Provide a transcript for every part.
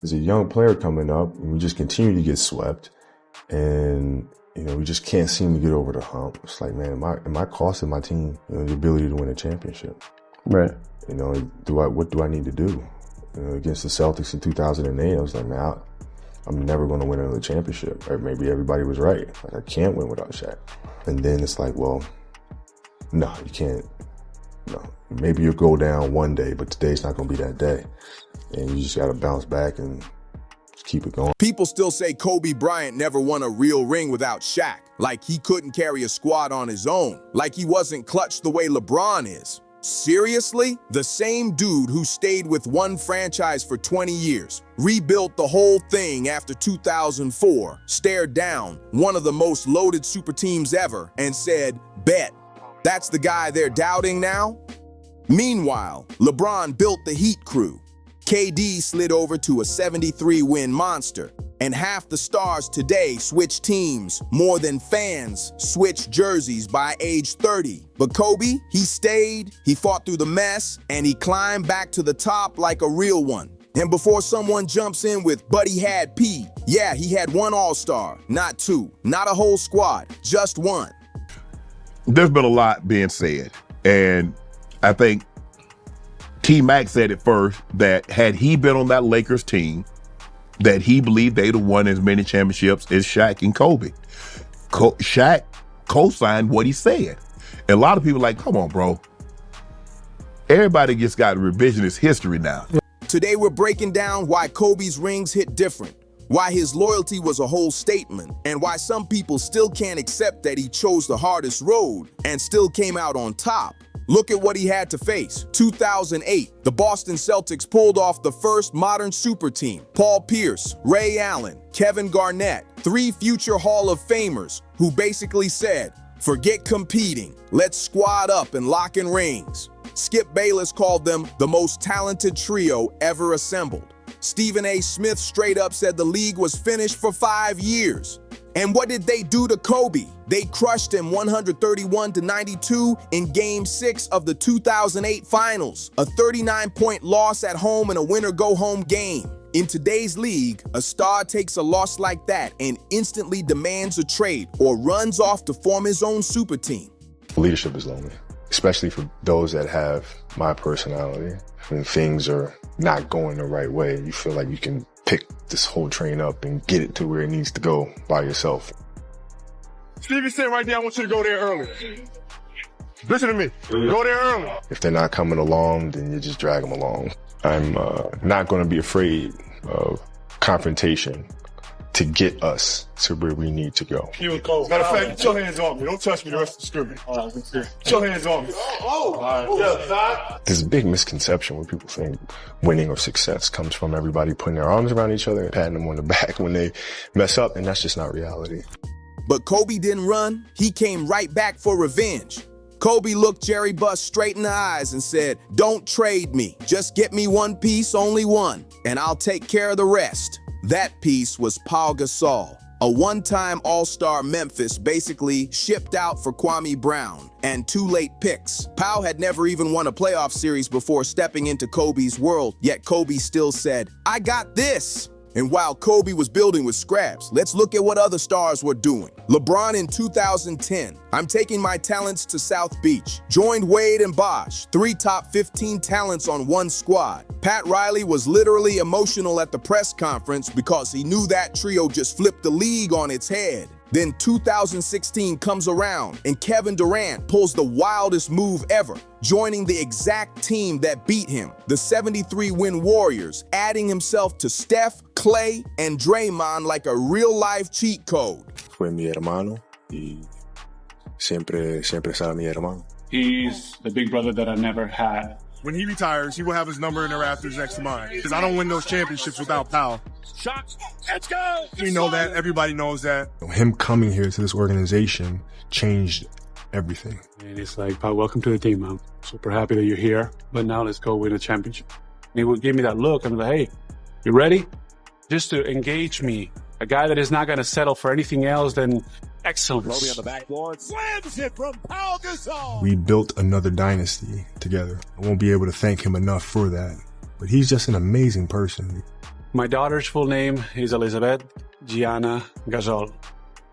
As a young player coming up, and we just continue to get swept, and we just can't seem to get over the hump. It's like, man, am I costing my team the ability to win a championship? Right. What do I need to do? Against the Celtics in 2008, I was like, man, I'm never going to win another championship. Or maybe everybody was right. Like, I can't win without Shaq. And then it's like, well, no, you can't. No, maybe you'll go down one day, but today's not going to be that day. And you just got to bounce back and just keep it going. People still say Kobe Bryant never won a real ring without Shaq. Like he couldn't carry a squad on his own. Like he wasn't clutch the way LeBron is. Seriously? The same dude who stayed with one franchise for 20 years, rebuilt the whole thing after 2004, stared down one of the most loaded super teams ever and said, bet. That's the guy they're doubting now? Meanwhile, LeBron built the Heat crew. KD slid over to a 73-win monster. And half the stars today switch teams more than fans switch jerseys by age 30. But Kobe, he stayed, he fought through the mess, and he climbed back to the top like a real one. And before someone jumps in with, but he had P, yeah, he had one all-star, not two, not a whole squad, just one. There's been a lot being said, and I think T-Mac said it first, that had he been on that Lakers team, that he believed they'd have won as many championships as Shaq and Kobe. Shaq co-signed what he said. And a lot of people are like, come on, bro. Everybody just got revisionist history now. Today we're breaking down why Kobe's rings hit different, why his loyalty was a whole statement, and why some people still can't accept that he chose the hardest road and still came out on top. Look at what he had to face. 2008, the Boston Celtics pulled off the first modern super team. Paul Pierce, Ray Allen, Kevin Garnett, 3 future Hall of Famers who basically said, forget competing, let's squad up and lock in rings. Skip Bayless called them the most talented trio ever assembled. Stephen A. Smith straight up said the league was finished for 5 years. And what did they do to Kobe? They crushed him 131-92 in Game 6 of the 2008 Finals, a 39-point loss at home and a winner-go-home game. In today's league, a star takes a loss like that and instantly demands a trade or runs off to form his own super team. Leadership is lonely, especially for those that have my personality. When things are not going the right way, you feel like you can pick this whole train up and get it to where it needs to go by yourself. Stevie said right now, I want you to go there early. Listen to me, go there early. If they're not coming along, then you just drag them along. I'm not going to be afraid of confrontation to get us to where we need to go. Matter of fact, get your hands off me. Don't touch me the rest of the scrimmage. Get your hands off me. There's a big misconception where people think winning or success comes from everybody putting their arms around each other and patting them on the back when they mess up, and that's just not reality. But Kobe didn't run. He came right back for revenge. Kobe looked Jerry Buss straight in the eyes and said, don't trade me. Just get me one piece, only one, and I'll take care of the rest. That piece was Pau Gasol, a one-time All-Star Memphis basically shipped out for Kwame Brown and 2 late picks. Pau had never even won a playoff series before stepping into Kobe's world, yet Kobe still said, I got this. And while Kobe was building with scraps, let's look at what other stars were doing. LeBron in 2010, I'm taking my talents to South Beach. Joined Wade and Bosh, 3 top 15 talents on one squad. Pat Riley was literally emotional at the press conference because he knew that trio just flipped the league on its head. Then 2016 comes around and Kevin Durant pulls the wildest move ever, joining the exact team that beat him, the 73-win Warriors, adding himself to Steph, Clay, and Draymond like a real-life cheat code. Fue mi hermano y siempre será mi hermano. He's the big brother that I never had. When he retires, he will have his number in the rafters next to mine. Because I don't win those championships without Pau. Shots, let's go! You know that. Everybody knows that. Him coming here to this organization changed everything. And it's like, Pau, welcome to the team, man. Super happy that you're here. But now let's go win a championship. And he would give me that look and be like, hey, you ready? Just to engage me. A guy that is not going to settle for anything else than excellence. Kobe on the backboard, slams it from Pau Gasol. We built another dynasty together. I won't be able to thank him enough for that. But he's just an amazing person. My daughter's full name is Elizabeth Gianna Gasol.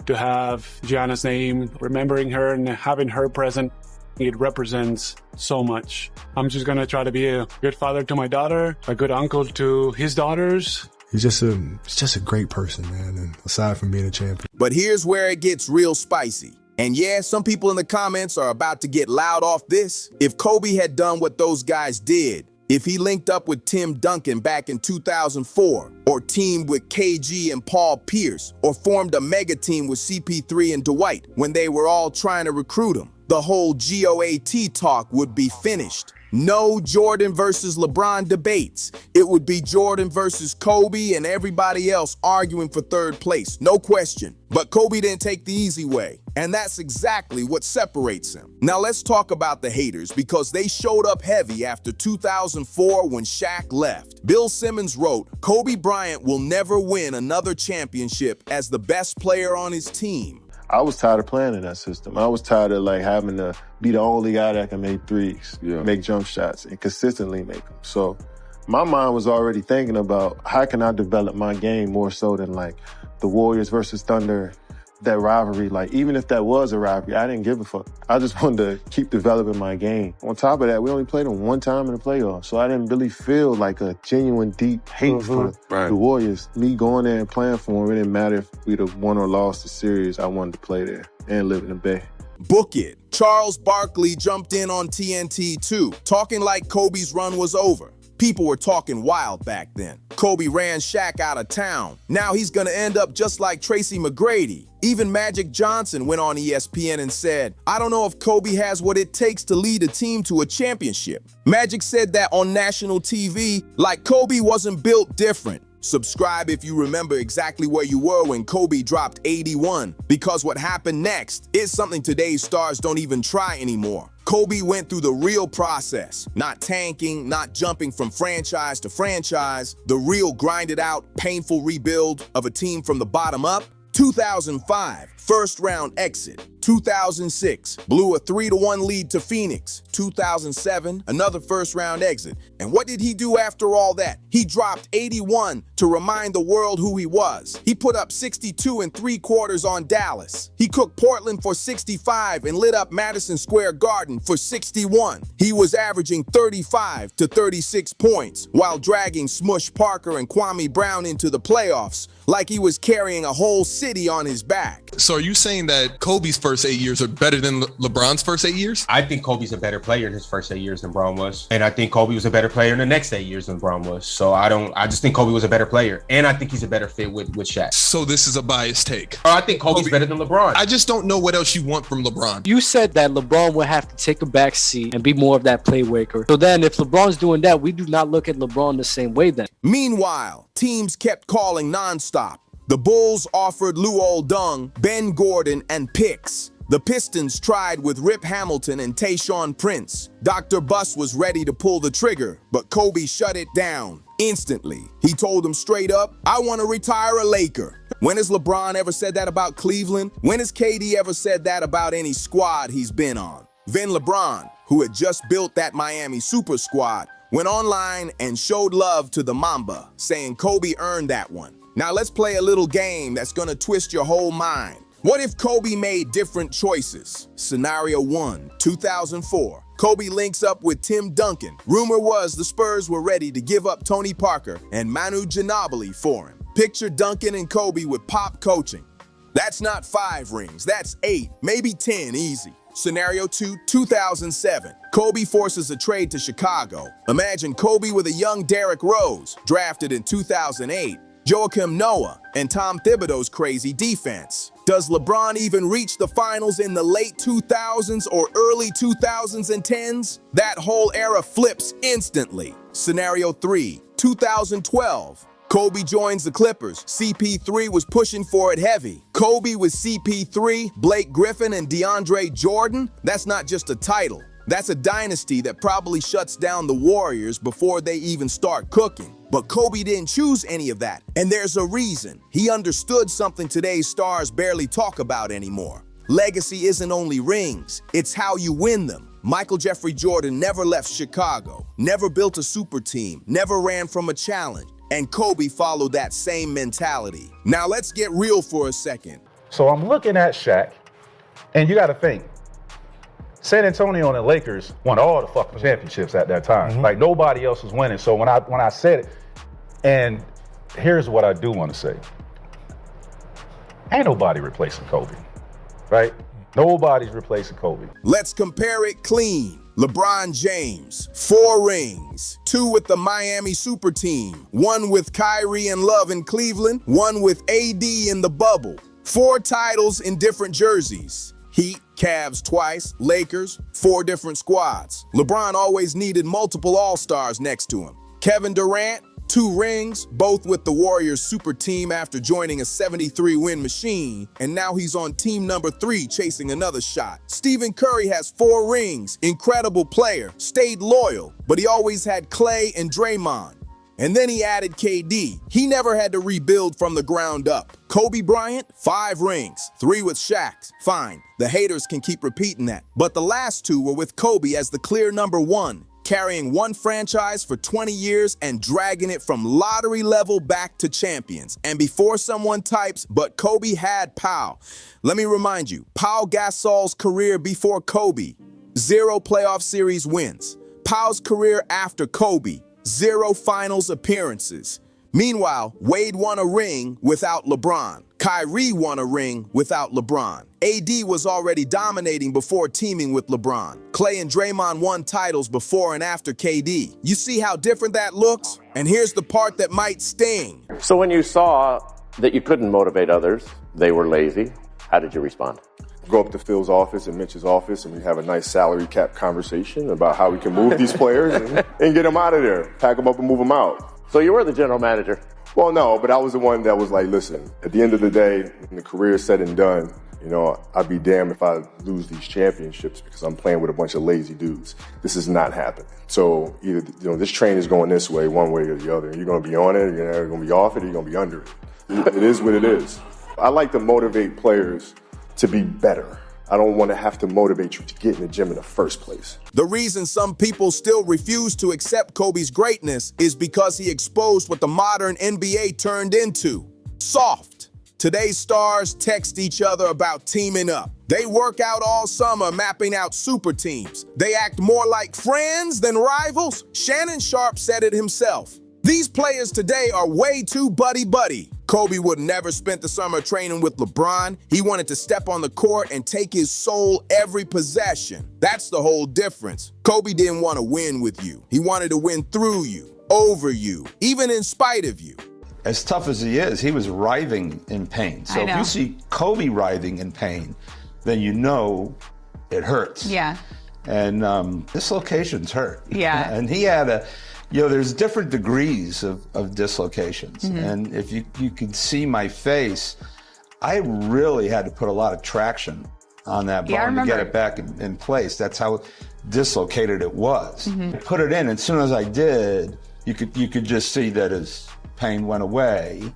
To have Gianna's name, remembering her and having her present, it represents so much. I'm just going to try to be a good father to my daughter, a good uncle to his daughters. He's just a great person, man, and aside from being a champion. But here's where it gets real spicy. And yeah, some people in the comments are about to get loud off this. If Kobe had done what those guys did, if he linked up with Tim Duncan back in 2004, or teamed with KG and Paul Pierce, or formed a mega team with CP3 and Dwight when they were all trying to recruit him, the whole GOAT talk would be finished. No Jordan versus LeBron debates. It would be Jordan versus Kobe and everybody else arguing for third place, no question. But Kobe didn't take the easy way, and that's exactly what separates him. Now let's talk about the haters, because they showed up heavy after 2004 when Shaq left. Bill Simmons wrote, "Kobe Bryant will never win another championship as the best player on his team." I was tired of playing in that system. I was tired of having to be the only guy that can make threes, make jump shots, and consistently make them. So my mind was already thinking about how can I develop my game more so than the Warriors versus Thunder, that rivalry. Even if that was a rivalry, I didn't give a fuck. I just wanted to keep developing my game. On top of that, we only played them one time in the playoffs, so I didn't really feel a genuine deep hate for the Warriors. Me going there and playing for them, it didn't matter if we'd have won or lost the series. I wanted to play there and live in the Bay. Book it. Charles Barkley jumped in on TNT too, talking like Kobe's run was over. People were talking wild back then. Kobe ran Shaq out of town. Now he's gonna end up just like Tracy McGrady. Even Magic Johnson went on ESPN and said, "I don't know if Kobe has what it takes to lead a team to a championship." Magic said that on national TV, like Kobe wasn't built different. Subscribe if you remember exactly where you were when Kobe dropped 81, because what happened next is something today's stars don't even try anymore. Kobe went through the real process, not tanking, not jumping from franchise to franchise, the real grinded out, painful rebuild of a team from the bottom up. 2005, first round exit. 2006, blew a 3-1 lead to Phoenix. 2007, another first round exit. And what did he do after all that? He dropped 81 to remind the world who he was. He put up 62 3/4 on Dallas. He cooked Portland for 65 and lit up Madison Square Garden for 61. He was averaging 35 to 36 points while dragging Smush Parker and Kwame Brown into the playoffs like he was carrying a whole city on his back. So are you saying that Kobe's first 8 years are better than LeBron's first 8 years? I think Kobe's a better player in his first 8 years than Bron was. And I think Kobe was a better player in the next 8 years than Bron was. So I just think Kobe was a better player. And I think he's a better fit with Shaq. So this is a biased take. I think Kobe's better than LeBron. I just don't know what else you want from LeBron. You said that LeBron would have to take a back seat and be more of that playmaker. So then if LeBron's doing that, we do not look at LeBron the same way then. Meanwhile, teams kept calling nonstop. The Bulls offered Luol Deng, Ben Gordon, and picks. The Pistons tried with Rip Hamilton and Tayshaun Prince. Dr. Buss was ready to pull the trigger, but Kobe shut it down instantly. He told him straight up, "I want to retire a Laker." When has LeBron ever said that about Cleveland? When has KD ever said that about any squad he's been on? Then LeBron, who had just built that Miami super squad, went online and showed love to the Mamba, saying Kobe earned that one. Now let's play a little game that's gonna twist your whole mind. What if Kobe made different choices? Scenario 1, 2004. Kobe links up with Tim Duncan. Rumor was the Spurs were ready to give up Tony Parker and Manu Ginobili for him. Picture Duncan and Kobe with Pop coaching. That's not 5 rings, that's 8, maybe 10 easy. Scenario 2, 2007. Kobe forces a trade to Chicago. Imagine Kobe with a young Derrick Rose, drafted in 2008. Joakim Noah, and Tom Thibodeau's crazy defense. Does LeBron even reach the finals in the late 2000s or early 2010s? That whole era flips instantly. Scenario 3, 2012. Kobe joins the Clippers. CP3 was pushing for it heavy. Kobe with CP3, Blake Griffin, and DeAndre Jordan? That's not just a title. That's a dynasty that probably shuts down the Warriors before they even start cooking. But Kobe didn't choose any of that, and there's a reason. He understood something today's stars barely talk about anymore. Legacy isn't only rings, it's how you win them. Michael Jeffrey Jordan never left Chicago, never built a super team, never ran from a challenge. And Kobe followed that same mentality. Now let's get real for a second. So I'm looking at Shaq, and you got to think, San Antonio and the Lakers won all the fucking championships at that time. Like nobody else was winning. So when I said it, and here's what I do want to say. Ain't nobody replacing Kobe, right? Nobody's replacing Kobe. Let's compare it clean. LeBron James, 4 rings, 2 with the Miami Super Team, 1 with Kyrie and Love in Cleveland, 1 with AD in the bubble, 4 titles in different jerseys. Heat, Cavs twice, Lakers, 4 different squads. LeBron always needed multiple All-Stars next to him. Kevin Durant, 2 rings, both with the Warriors super team after joining a 73-win machine, and now he's on team number 3 chasing another shot. Stephen Curry has 4 rings, incredible player, stayed loyal, but he always had Clay and Draymond. And then he added KD. He never had to rebuild from the ground up. Kobe Bryant, 5 rings, 3 with Shaq. Fine, the haters can keep repeating that. But the last 2 were with Kobe as the clear number 1, carrying one franchise for 20 years and dragging it from lottery level back to champions. And before someone types, but Kobe had Pau. Let me remind you, Pau Gasol's career before Kobe, 0 playoff series wins. Pau's career after Kobe, 0 finals appearances. Meanwhile, Wade won a ring without LeBron. Kyrie won a ring without LeBron. AD was already dominating before teaming with LeBron. Clay and Draymond won titles before and after KD. You see how different that looks? And here's the part that might sting. So when you saw that you couldn't motivate others, they were lazy, how did you respond? Go up to Phil's office and Mitch's office, and we have a nice salary cap conversation about how we can move these players and get them out of there, pack them up and move them out. So you were the general manager? Well, no, but I was the one that was like, listen, at the end of the day, when the career is said and done, you know, I'd be damned if I lose these championships because I'm playing with a bunch of lazy dudes. This is not happening. So either, you know, this train is going this way, one way or the other. You're going to be on it, you're going to be off it, or you're going to be under it. It is what it is. I like to motivate players to be better. I don't want to have to motivate you to get in the gym in the first place. The reason some people still refuse to accept Kobe's greatness is because he exposed what the modern NBA turned into. Soft. Today's stars text each other about teaming up. They work out all summer mapping out super teams. They act more like friends than rivals. Shannon Sharp said it himself. These players today are way too buddy-buddy. Kobe would never spent the summer training with LeBron. He wanted to step on the court and take his soul every possession. That's the whole difference. Kobe didn't want to win with you. He wanted to win through you, over you, even in spite of you. As tough as he is, he was writhing in pain. So if you see Kobe writhing in pain, then you know it hurts. Yeah. And dislocations hurt. Yeah. And he had there's different degrees of dislocations. Mm-hmm. And if you can see my face, I really had to put a lot of traction on that bone to get it back in place. That's how dislocated it was. Mm-hmm. I put it in, and as soon as I did, you could just see that his pain went away.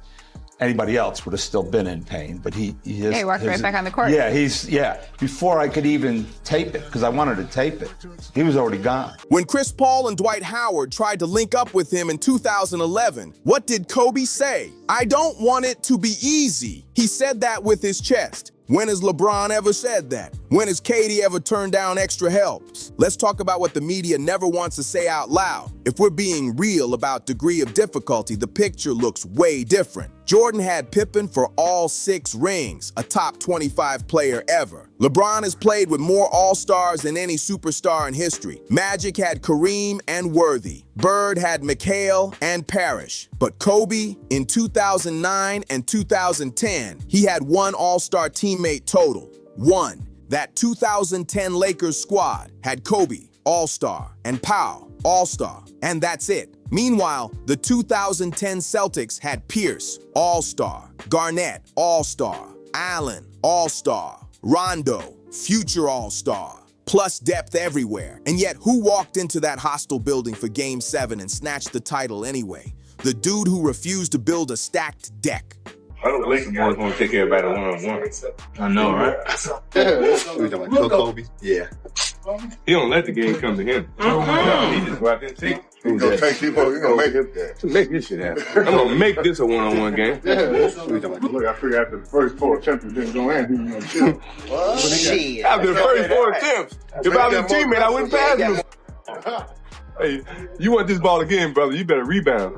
Anybody else would have still been in pain, but he walked right back on the court. Yeah, before I could even tape it, because I wanted to tape it, he was already gone. When Chris Paul and Dwight Howard tried to link up with him in 2011, what did Kobe say? I don't want it to be easy. He said that with his chest. When has LeBron ever said that? When has KD ever turned down extra helps? Let's talk about what the media never wants to say out loud. If we're being real about degree of difficulty, the picture looks way different. Jordan had Pippen for all 6 rings, a top 25 player ever. LeBron has played with more All-Stars than any superstar in history. Magic had Kareem and Worthy. Bird had McHale and Parrish. But Kobe, in 2009 and 2010, he had 1 All-Star teammate total. 1. That 2010 Lakers squad had Kobe, All-Star, and Pau, All-Star, and that's it. Meanwhile, the 2010 Celtics had Pierce, All-Star, Garnett, All-Star, Allen, All-Star, Rondo, future All-Star, plus depth everywhere. And yet, who walked into that hostile building for Game 7 and snatched the title anyway? The dude who refused to build a stacked deck. I don't think the boys want to take everybody one-on-one. I know, right? We talking about Kobe? Yeah. He don't let the game come to him. He just go out there and take it. You gonna make this shit happen. I'm gonna make this a one-on-one game. Yeah, look, I figure after the first 4 attempts, it didn't go in. He was gonna chill. Shit. After the first 4 attempts, if I was a teammate, I wouldn't pass him. Hey, you want this ball again, brother? You better rebound.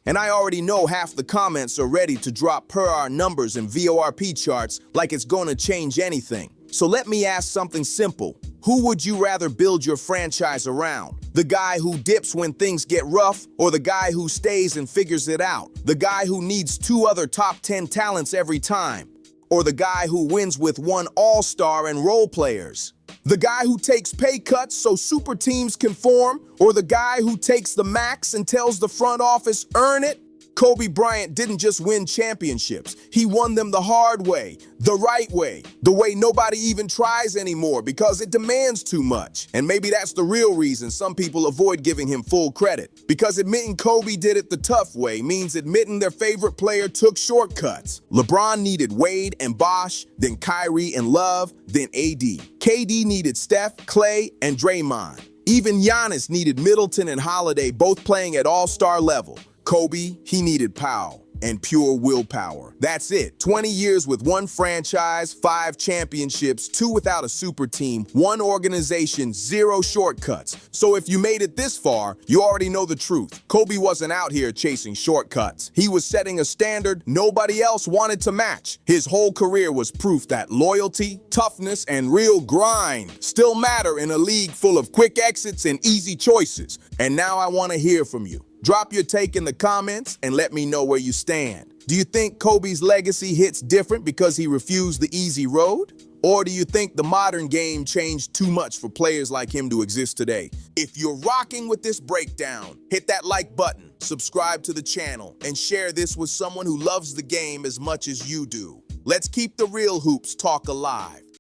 And I already know half the comments are ready to drop per our numbers and VORP charts like it's gonna change anything. So let me ask something simple. Who would you rather build your franchise around? The guy who dips when things get rough, or the guy who stays and figures it out? The guy who needs 2 other top 10 talents every time? Or the guy who wins with 1 all-star and role players? The guy who takes pay cuts so super teams can form, or the guy who takes the max and tells the front office, earn it? Kobe Bryant didn't just win championships. He won them the hard way, the right way, the way nobody even tries anymore because it demands too much. And maybe that's the real reason some people avoid giving him full credit. Because admitting Kobe did it the tough way means admitting their favorite player took shortcuts. LeBron needed Wade and Bosh, then Kyrie and Love, then AD. KD needed Steph, Clay, and Draymond. Even Giannis needed Middleton and Holiday, both playing at all-star level. Kobe, he needed Pau and pure willpower. That's it. 20 years with 1 franchise, 5 championships, 2 without a super team, 1 organization, 0 shortcuts. So if you made it this far, you already know the truth. Kobe wasn't out here chasing shortcuts. He was setting a standard nobody else wanted to match. His whole career was proof that loyalty, toughness, and real grind still matter in a league full of quick exits and easy choices. And now I want to hear from you. Drop your take in the comments and let me know where you stand. Do you think Kobe's legacy hits different because he refused the easy road? Or do you think the modern game changed too much for players like him to exist today? If you're rocking with this breakdown, hit that like button, subscribe to the channel, and share this with someone who loves the game as much as you do. Let's keep the real hoops talk alive.